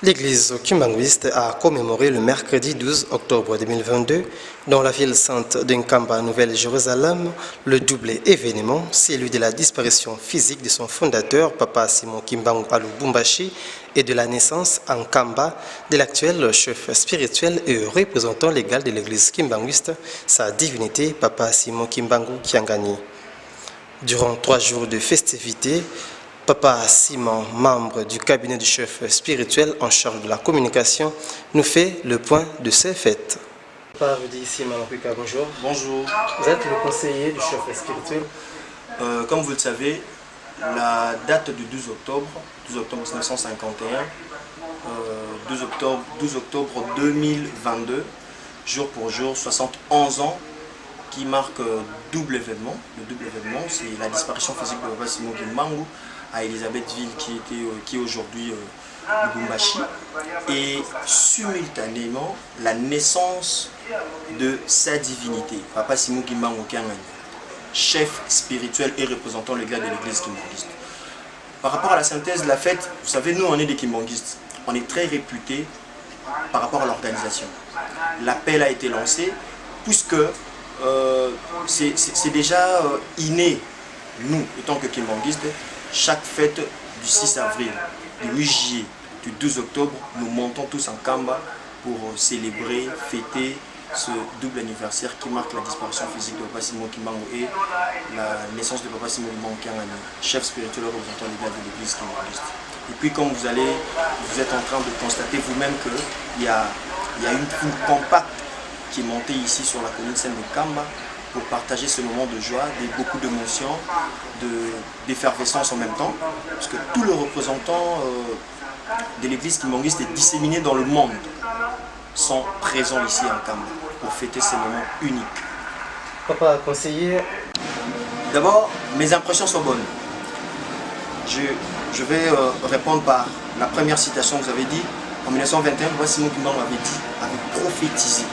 L'église kimbanguiste a commémoré le mercredi 12 octobre 2022 dans la ville sainte d'Nkamba, Nouvelle-Jérusalem, le double événement, celui de la disparition physique de son fondateur, Papa Simon Kimbangu à Lubumbashi, et de la naissance en Kamba de l'actuel chef spirituel et représentant légal de l'église kimbanguiste, sa divinité, Papa Simon Kimbangu Kiangani. Durant 3 jours de festivités, Papa Simon, membre du cabinet du chef spirituel en charge de la communication, nous fait le point de ces fêtes. Papa Rudi Simon, bonjour. Bonjour. Vous êtes le conseiller du chef spirituel. Comme vous le savez, la date du 12 octobre 1951, 12 octobre 2022, jour pour jour, 71 ans, qui marque double événement. Le double événement, c'est la disparition physique de Papa Simon Kimbangu à Elisabethville, qui est aujourd'hui Lubumbashi, et simultanément la naissance de sa divinité, Papa Simon Kimbangu Kiangani, chef spirituel et représentant légal de l'église kimbanguiste. Par rapport à la synthèse de la fête, vous savez, nous on est des kimbanguistes, on est très réputés par rapport à l'organisation. L'appel a été lancé puisque c'est déjà inné, nous, étant que kimbanguistes, chaque fête du 6 avril, du 8 juillet, du 12 octobre, nous montons tous en Kamba pour célébrer, fêter ce double anniversaire qui marque la disparition physique de Papa Simon Kimbangu et la naissance de Papa Simon Kimbangu Kiangani, chef spirituel représentant légal de l'église kimbanguiste. Et puis comme vous êtes en train de constater vous-même qu'il y a une foule compacte qui est montée ici sur la commune sainte de Kamba pour partager ce moment de joie, beaucoup d'émotions, d'effervescence en même temps, parce que tous les représentants de l'église kimbanguiste est disséminés dans le monde sont présents ici en Kamba pour fêter ces moments uniques. Papa conseiller. D'abord, mes impressions sont bonnes. Je vais répondre par la première citation que vous avez dit. En 1921, Papa Simon Kimbangu avait prophétisé.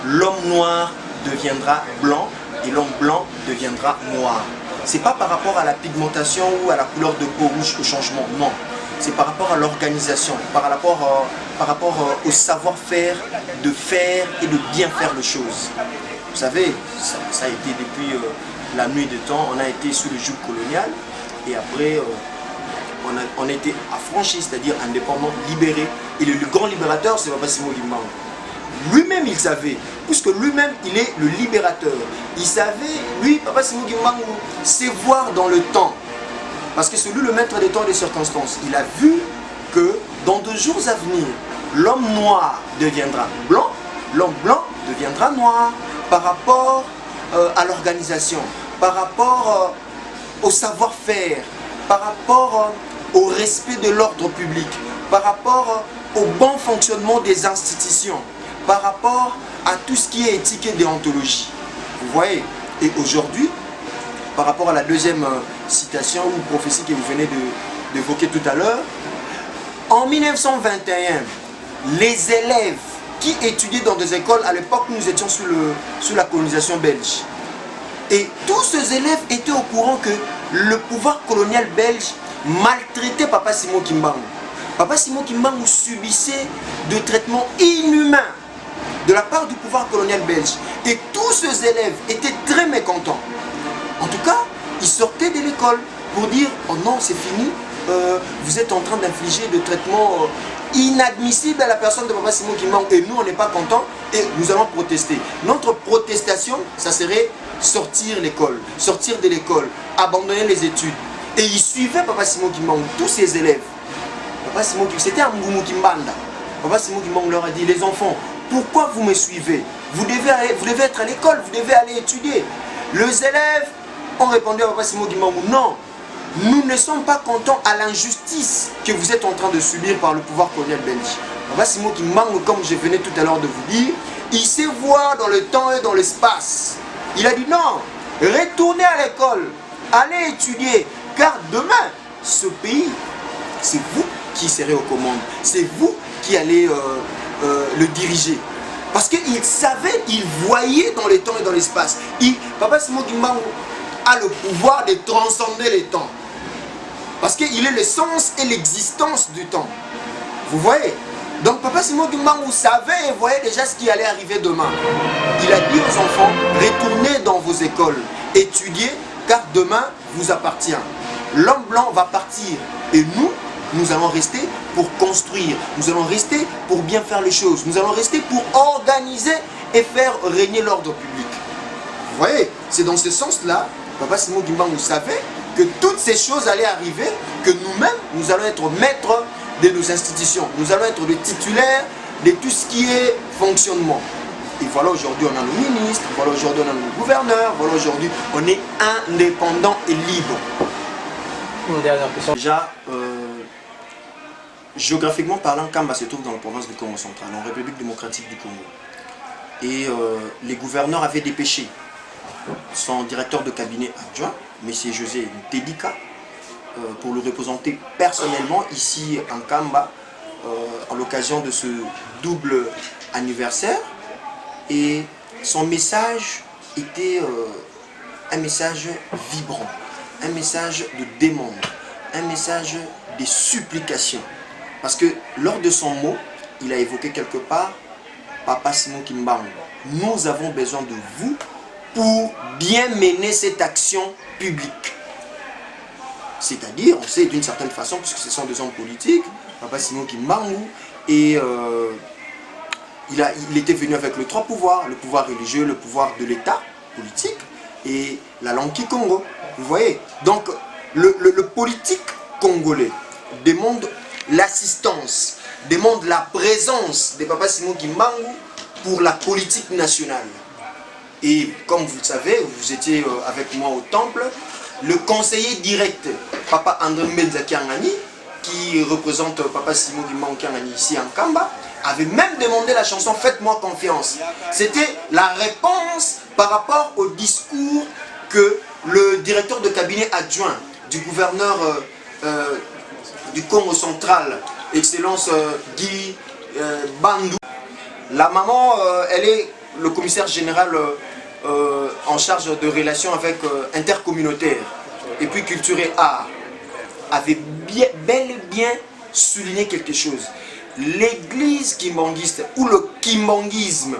L'homme noir deviendra blanc et l'homme blanc deviendra noir. C'est pas par rapport à la pigmentation ou à la couleur de peau rouge au changement, non. C'est par rapport à l'organisation, par rapport au savoir-faire de faire et de bien faire les choses. Vous savez, ça a été depuis la nuit des temps, on a été sous le joug colonial et après on a été affranchi, c'est-à-dire indépendant, libéré. Et le grand libérateur, c'est Papa Simon Kimbangu. Lui-même il savait, puisque lui-même il est le libérateur. Il savait, lui, Papa Simon Kimbangu, sait voir dans le temps. Parce que c'est lui le maître des temps et des circonstances. Il a vu que dans 2 jours à venir, l'homme noir deviendra blanc, l'homme blanc deviendra noir par rapport à l'organisation, par rapport au savoir-faire, par rapport au respect de l'ordre public, par rapport au bon fonctionnement des institutions, par rapport à tout ce qui est éthique et déontologie. Vous voyez? Et aujourd'hui, par rapport à la deuxième citation ou prophétie que vous venez d'évoquer tout à l'heure, en 1921, les élèves qui étudiaient dans des écoles, à l'époque nous étions sous la colonisation belge, et tous ces élèves étaient au courant que le pouvoir colonial belge maltraitait Papa Simon Kimbangu. Papa Simon Kimbangu subissait de traitements inhumains de la part du pouvoir colonial belge. Et tous ces élèves étaient très mécontents. En tout cas, ils sortaient de l'école pour dire « Oh non, c'est fini, vous êtes en train d'infliger des traitements inadmissibles à la personne de Papa Simon Kimbangu et nous, on n'est pas contents et nous allons protester. » Notre protestation, ça serait sortir de l'école, abandonner les études. Et ils suivaient Papa Simon Kimbangu, tous ses élèves. Papa Simon Kimbangu, c'était un Mougoumou Kimbanda. Papa Simon Kimbangu leur a dit « Les enfants, pourquoi vous me suivez? Vous devez être à l'école, vous devez aller étudier. » Les élèves ont répondu à Papa Simon Kimbangu « Non, nous ne sommes pas contents à l'injustice que vous êtes en train de subir par le pouvoir colonial belge. » Papa Simon Kimbangu, comme je venais tout à l'heure de vous dire, il sait voir dans le temps et dans l'espace. Il a dit non, retournez à l'école, allez étudier, car demain, ce pays, c'est vous qui serez aux commandes, c'est vous qui allez le diriger. Parce qu'il savait, il voyait dans le temps et dans l'espace. Papa Simon Kimbangu a le pouvoir de transcender les temps. Parce qu'il est l'essence et l'existence du temps. Vous voyez? Donc Papa Simon Kimbangu savait et voyait déjà ce qui allait arriver demain. Il a dit aux enfants, retournez dans vos écoles, étudiez, car demain vous appartient. L'homme blanc va partir et nous allons rester pour construire, nous allons rester pour bien faire les choses, nous allons rester pour organiser et faire régner l'ordre public. Vous voyez, c'est dans ce sens-là, Papa Simon Kimbangu savait que toutes ces choses allaient arriver, que nous-mêmes, nous allons être maîtres de nos institutions, nous allons être les titulaires de tout ce qui est fonctionnement. Et voilà, aujourd'hui on a nos ministres, voilà aujourd'hui on a nos gouverneurs, voilà aujourd'hui on est indépendant et libre. Une dernière question. Déjà, géographiquement parlant, Kamba se trouve dans la province du Congo central, en République démocratique du Congo. Et les gouverneurs avaient dépêché son directeur de cabinet adjoint, M. José Ntedika, pour le représenter personnellement ici en Kamba, à l'occasion de ce double anniversaire. Et son message était un message vibrant, un message de demande, un message de supplication. Parce que lors de son mot, il a évoqué quelque part, Papa Simon Kimbangu, nous avons besoin de vous pour bien mener cette action publique. C'est-à-dire, on sait d'une certaine façon, puisque ce sont des hommes politiques, Papa Simon Kimbangu, et il était venu avec les trois pouvoirs, le pouvoir religieux, le pouvoir de l'État politique, et la langue Kikongo. Vous voyez? Donc, le politique congolais demande l'assistance, demande la présence de Papa Simon Kimbangu pour la politique nationale. Et comme vous le savez, vous étiez avec moi au temple, le conseiller direct, Papa André Mbenza Kiangani, qui représente Papa Simon Kimbangu Kiangani ici en Kamba, avait même demandé la chanson Faites-moi confiance. C'était la réponse par rapport au discours que le directeur de cabinet adjoint du gouverneur du Congo central, Excellence Guy Bandou. La maman, elle est le commissaire général en charge de relations avec intercommunautaires et puis culture et art, avait bel et bien souligné quelque chose. L'église kimbanguiste ou le kimbanguisme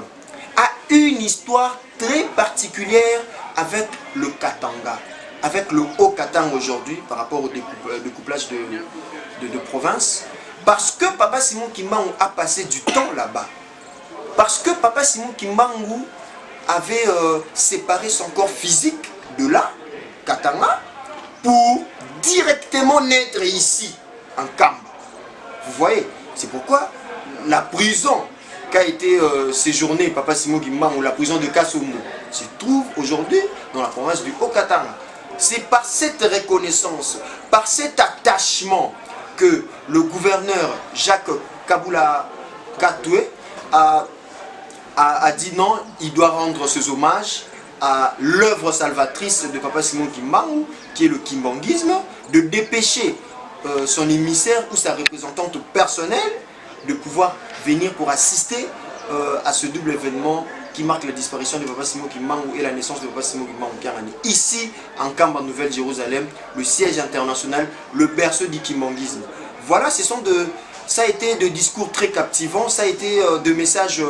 a une histoire très particulière avec le Katanga, avec le Haut-Katanga aujourd'hui par rapport au découplage de province, parce que Papa Simon Kimbangu a passé du temps là-bas, parce que Papa Simon Kimbangu avait séparé son corps physique de là, Katanga, pour directement naître ici, en Kamba. Vous voyez, c'est pourquoi la prison qu'a été séjournée Papa Simon Kimbangu, la prison de Kassoumou, se trouve aujourd'hui dans la province du Haut-Katanga. C'est par cette reconnaissance, par cet attachement que le gouverneur Jacques Kabula Katoué a dit non, il doit rendre ses hommages à l'œuvre salvatrice de Papa Simon Kimbangu, qui est le kimbanguisme, de dépêcher son émissaire ou sa représentante personnelle de pouvoir venir pour assister à ce double événement qui marque la disparition de Papa Simon Kimbangu et la naissance de Papa Simon Kimbangu Kiangani. Ici, en Kamba, Nouvelle-Jérusalem, le siège international, le berceau du kimbanguisme. Voilà, ça a été de discours très captivants, ça a été de messages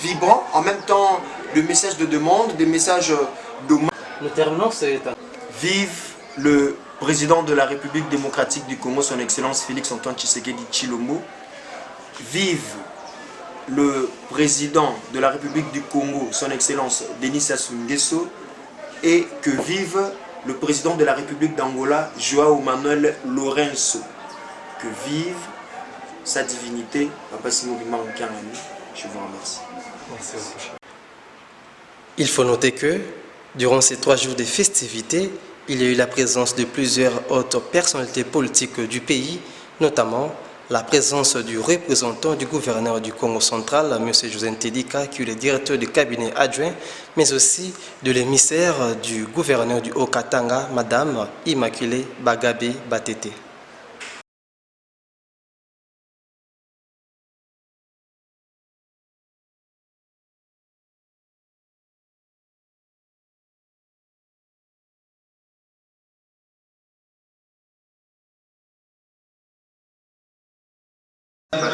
vibrants, en même temps de messages de demande, des messages d'hommage. Nous terminons, c'est... Vive le président de la République démocratique du Congo, son Excellence Félix Antoine Tshisekedi Tshilombo. Vive le président de la République du Congo, son Excellence Denis Sassou Nguesso. Et que vive le président de la République d'Angola, Joao Manuel Lourenço. Que vive sa divinité, Papa Simon Kimbangu Kiangani. Je vous remercie. Merci. Il faut noter que, durant ces 3 jours de festivités, il y a eu la présence de plusieurs autres personnalités politiques du pays, notamment la présence du représentant du gouverneur du Congo central, M. José Ntedika, qui est le directeur du cabinet adjoint, mais aussi de l'émissaire du gouverneur du Haut-Katanga, Madame Immaculée Bagabé Batete.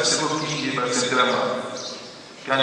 C'est bon. n'accepterai pas.